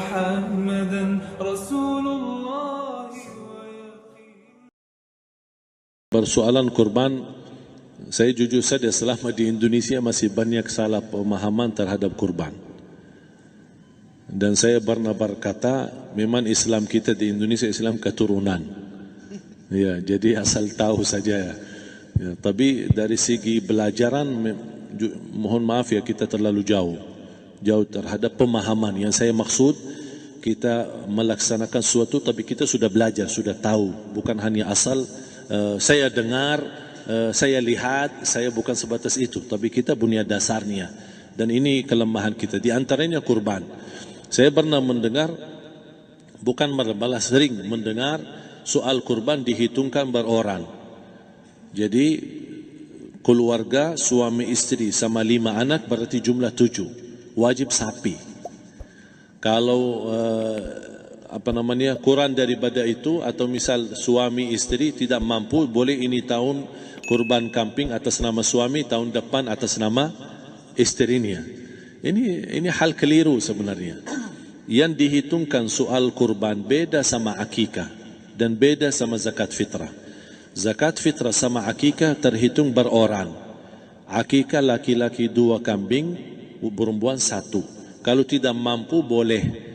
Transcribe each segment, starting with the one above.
محمدا رسول الله. Persoalan kurban, saya jujur saja selama di Indonesia masih banyak salah pemahaman terhadap kurban. Dan saya pernah berkata, memang Islam kita di Indonesia Islam keturunan. Ya, jadi asal tahu saja. Ya, tapi dari segi belajaran, mohon maaf ya, kita terlalu jauh terhadap pemahaman. Yang saya maksud, kita melaksanakan sesuatu tapi kita sudah belajar, sudah tahu, bukan hanya asal saya dengar, saya lihat, saya bukan sebatas itu, tapi kita punya dasarnya. Dan ini kelemahan kita, di antaranya kurban. Saya pernah mendengar, bukan malah sering mendengar soal kurban dihitungkan beroran. Jadi keluarga suami istri sama 5 anak berarti jumlah 7, wajib sapi. Kalau kurang daripada itu, atau misal suami istri tidak mampu, boleh ini tahun kurban kambing atas nama suami, tahun depan atas nama istrinya. Ini hal keliru sebenarnya. Yang dihitungkan soal kurban beda sama akikah dan beda sama zakat fitrah. Zakat fitrah sama akikah terhitung beroran. Akikah laki-laki 2 kambing, perempuan 1. Kalau tidak mampu boleh.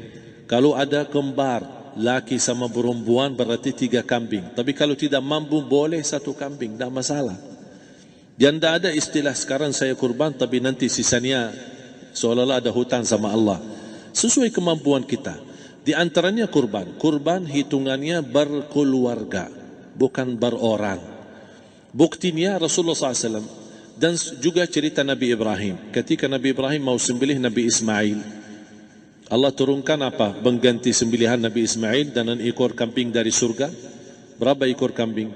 Kalau ada kembar, laki sama perempuan berarti 3 kambing. Tapi kalau tidak mampu boleh 1 kambing, tidak masalah. Dan tidak ada istilah sekarang saya kurban tapi nanti sisanya seolah-olah ada hutang sama Allah. Sesuai kemampuan kita. Di antaranya kurban. Kurban hitungannya berkeluarga, bukan beroran. Buktinya Rasulullah SAW dan juga cerita Nabi Ibrahim. Ketika Nabi Ibrahim mau sembelih Nabi Ismail, Allah turunkan apa? Mengganti sembelihan Nabi Ismail dengan ekor kambing dari surga. Berapa ekor kambing?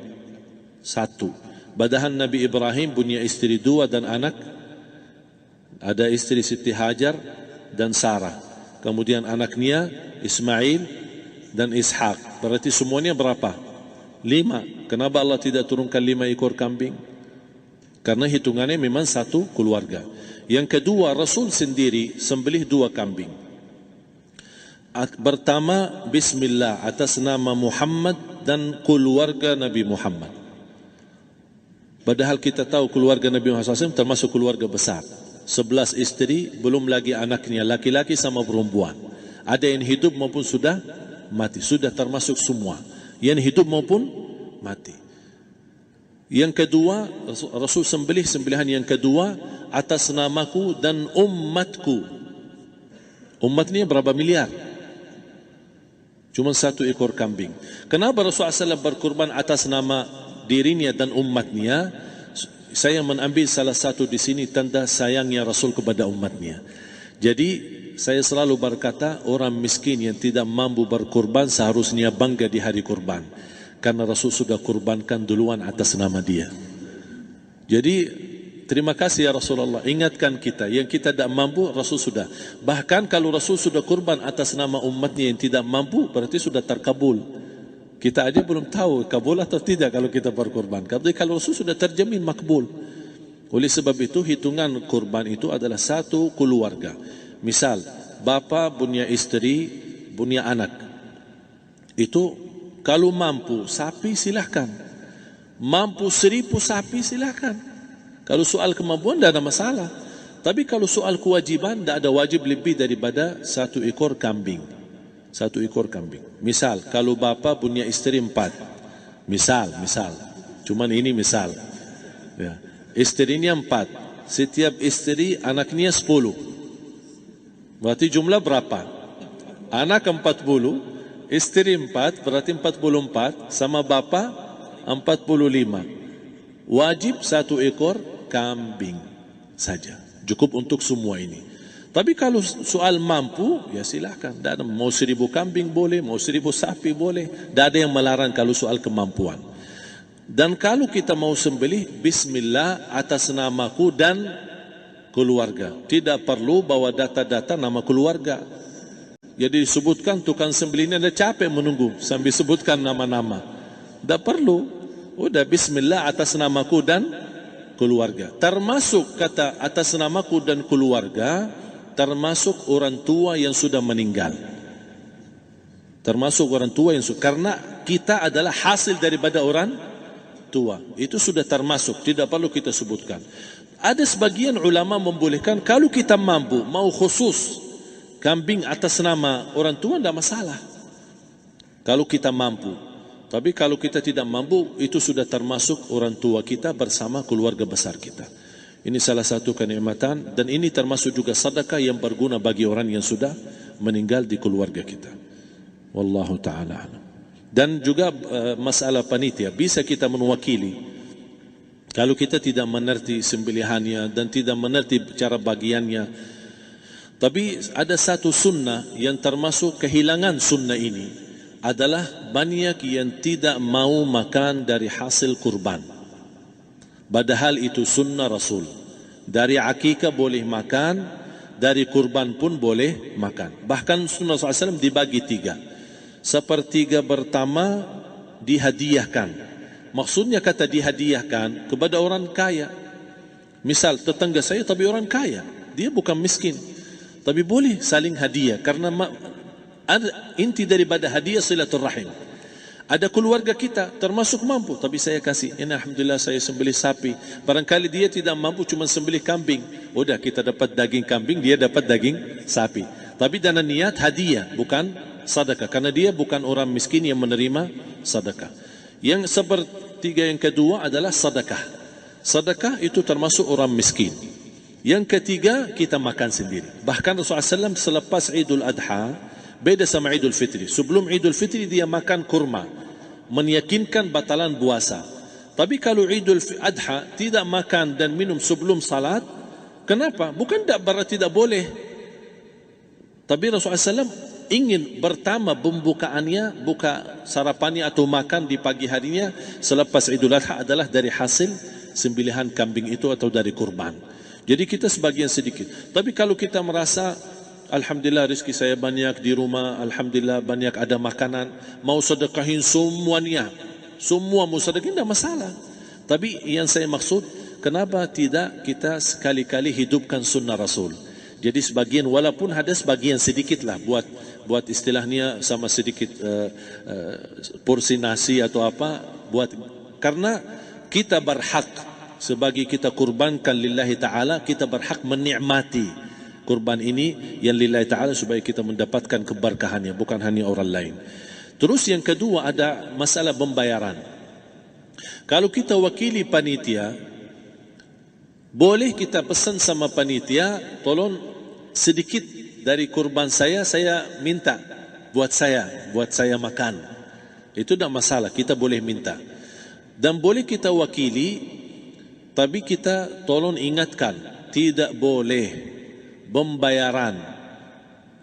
1. Padahal Nabi Ibrahim punya istri 2 dan anak. Ada istri Siti Hajar dan Sarah. Kemudian anaknya Ismail dan Ishak. Berarti semuanya berapa? 5. Kenapa Allah tidak turunkan 5 ekor kambing? Karena hitungannya memang 1 keluarga. Yang kedua, Rasul sendiri sembelih 2 kambing. Pertama, Bismillah atas nama Muhammad dan keluarga Nabi Muhammad. Padahal kita tahu keluarga Nabi Muhammad SAW termasuk keluarga besar. 11 istri, belum lagi anaknya, laki-laki sama perempuan. Ada yang hidup maupun sudah mati. Sudah termasuk semua. Yang hidup maupun mati. Yang kedua, Rasul sembelihan yang kedua atas namaku dan umatku. Umat ini berapa miliar? Cuma 1 ekor kambing. Kenapa Rasulullah SAW berkurban atas nama dirinya dan umatnya? Saya mengambil salah satu di sini tanda sayangnya Rasul kepada umatnya. Jadi saya selalu berkata, orang miskin yang tidak mampu berkurban seharusnya bangga di hari kurban. Karena Rasul sudah kurbankan duluan atas nama dia. Jadi terima kasih ya Rasulullah, ingatkan kita. Yang kita tidak mampu, Rasul sudah. Bahkan kalau Rasul sudah kurban atas nama umatnya yang tidak mampu, berarti sudah terkabul. Kita aja belum tahu kabul atau tidak kalau kita berkurban. Tapi kalau Rasul sudah terjamin makbul. Oleh sebab itu, hitungan kurban itu adalah 1 keluarga. Misal, bapa punya istri, punya anak. Itu kalau mampu sapi silahkan. Mampu 1000 sapi silahkan. Kalau soal kemampuan tidak ada masalah. Tapi kalau soal kewajiban, tidak ada wajib lebih daripada 1 ekor kambing. 1 ekor kambing. Misal, kalau bapa punya istri 4. Misal. Cuman ini misal. Ya. Istrinya 4. Setiap istri anaknya 10. Berarti jumlah berapa? Anak 40, istri 4, berarti 44, sama bapa 45. Wajib 1 ekor kambing saja. Cukup untuk semua ini. Tapi kalau soal mampu, ya silahkan. Mau 1000 kambing boleh, mau 1000 sapi boleh. Tidak ada yang melarang kalau soal kemampuan. Dan kalau kita mau sembelih, Bismillah atas namaku dan keluarga. Tidak perlu bawa data-data nama keluarga. Jadi disebutkan tukang sembelihnya ada capek menunggu sambil sebutkan nama-nama. Tidak perlu. Udah Bismillah atas namaku dan keluarga. Termasuk kata atas namaku dan keluarga, termasuk orang tua yang sudah meninggal. Termasuk orang tua yang karena kita adalah hasil daripada orang tua. Itu sudah termasuk, tidak perlu kita sebutkan. Ada sebagian ulama membolehkan kalau kita mampu, mau khusus kambing atas nama orang tua, tidak masalah. Kalau kita mampu. Tapi kalau kita tidak mampu, itu sudah termasuk orang tua kita bersama keluarga besar kita. Ini salah satu kenikmatan, dan ini termasuk juga sedekah yang berguna bagi orang yang sudah meninggal di keluarga kita. Wallahu ta'ala. Dan juga masalah panitia, bisa kita mewakili. Kalau kita tidak mengerti sembelihannya dan tidak mengerti cara bagiannya. Tapi ada satu sunnah yang termasuk kehilangan sunnah ini, adalah banyak yang tidak mau makan dari hasil kurban. Padahal itu sunnah Rasul. Dari akikah boleh makan, dari kurban pun boleh makan. Bahkan sunnah SAW dibagi 3. Sepertiga pertama dihadiahkan. Maksudnya kata dihadiahkan kepada orang kaya. Misal tetangga saya tapi orang kaya, dia bukan miskin, tapi boleh saling hadiah. Karena inti daripada hadiah silaturrahim. Ada keluarga kita termasuk mampu, tapi saya kasih, ini alhamdulillah saya sembelih sapi. Barangkali dia tidak mampu, cuma sembelih kambing. Udah, kita dapat daging kambing, dia dapat daging sapi. Tapi dengan niat hadiah, bukan sedekah. Karena dia bukan orang miskin yang menerima sedekah. Yang sepertiga yang kedua adalah sedekah. Sedekah itu termasuk orang miskin. Yang ketiga, kita makan sendiri. Bahkan Rasulullah SAW selepas Idul Adha, beda sama Idul Fitri. Sebelum Idul Fitri dia makan kurma, meyakinkan batalan puasa. Tapi kalau Idul Adha tidak makan dan minum sebelum salat, kenapa? Bukan berarti tidak boleh. Tapi Rasulullah SAW ingin pertama pembukaannya, buka sarapannya atau makan di pagi harinya selepas Idul Adha adalah dari hasil sembelihan kambing itu atau dari kurban. Jadi kita sebagian sedikit. Tapi kalau kita merasa alhamdulillah rezeki saya banyak di rumah, alhamdulillah banyak ada makanan, mau sedekahin semuanya, semua mau sedekahin, tidak masalah. Tapi yang saya maksud, kenapa tidak kita sekali-kali hidupkan sunnah Rasul? Jadi sebagian, walaupun ada sebagian sedikit lah, buat istilahnya sama sedikit porsi nasi atau apa, karena kita berhak sebagai kita kurbankan lillahi ta'ala, kita berhak menikmati kurban ini yang lillahi ta'ala supaya kita mendapatkan keberkahannya, bukan hanya orang lain. Terus yang kedua ada masalah pembayaran. Kalau kita wakili panitia, boleh kita pesan sama panitia, tolong sedikit dari kurban saya minta buat saya makan. Itu tidak masalah, kita boleh minta. Dan boleh kita wakili, tapi kita tolong ingatkan, tidak boleh pembayaran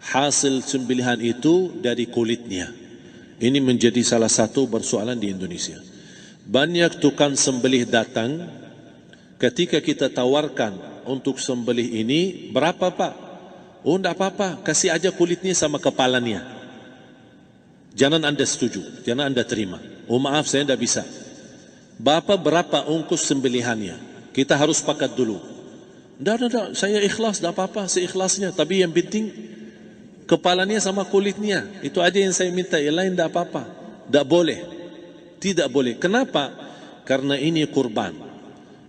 hasil sembelihan itu dari kulitnya. Ini menjadi salah satu persoalan di Indonesia. Banyak tukang sembelih datang, ketika kita tawarkan untuk sembelih ini, berapa pak? Oh tidak apa-apa, kasih aja kulitnya sama kepalanya. Jangan anda setuju, jangan anda terima. Oh maaf saya tidak bisa. Bapak berapa ongkos sembelihannya? Kita harus sepakat dulu. Tidak, saya ikhlas, tidak apa-apa, seikhlasnya. Tapi yang penting kepalanya sama kulitnya. Itu aja yang saya minta, yang lain tidak apa-apa. Tidak boleh. Tidak boleh. Kenapa? Karena ini kurban.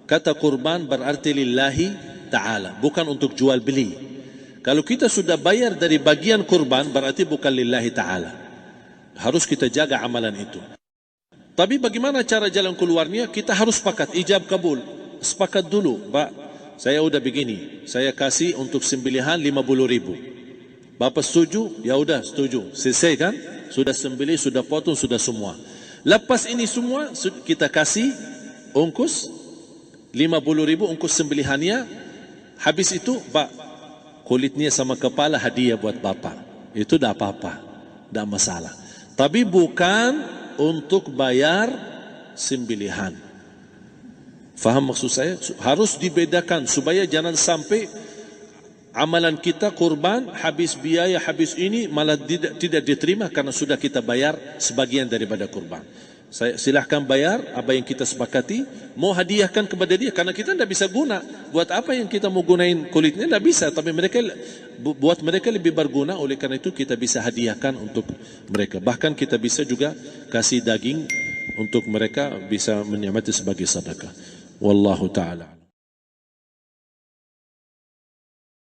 Kata kurban berarti lillahi ta'ala, bukan untuk jual beli. Kalau kita sudah bayar dari bagian kurban, berarti bukan lillahi ta'ala. Harus kita jaga amalan itu. Tapi bagaimana cara jalan keluarnya? Kita harus sepakat, ijab kabul. Sepakat dulu, Pak, saya udah begini, saya kasih untuk sembelihan 50.000. Bapak setuju? Ya udah setuju. Selesai kan? Sudah sembelih, sudah potong, sudah semua. Lepas ini semua kita kasih ongkos 50.000 ongkos sembelihannya. Habis itu, Pak, kulitnya sama kepala hadiah buat Bapak. Itu tidak apa-apa, tidak masalah. Tapi bukan untuk bayar sembelihan. Faham maksud saya? Harus dibedakan supaya jangan sampai amalan kita kurban habis biaya, habis ini malah tidak diterima karena sudah kita bayar sebagian daripada kurban. Silahkan bayar apa yang kita sepakati, mau hadiahkan kepada dia, karena kita tidak bisa guna. Buat apa yang kita mau gunain kulitnya, tidak bisa. Tapi mereka, buat mereka lebih berguna, oleh karena itu kita bisa hadiahkan untuk mereka. Bahkan kita bisa juga kasih daging untuk mereka bisa menikmati sebagai sedekah. Wallahu ta'ala.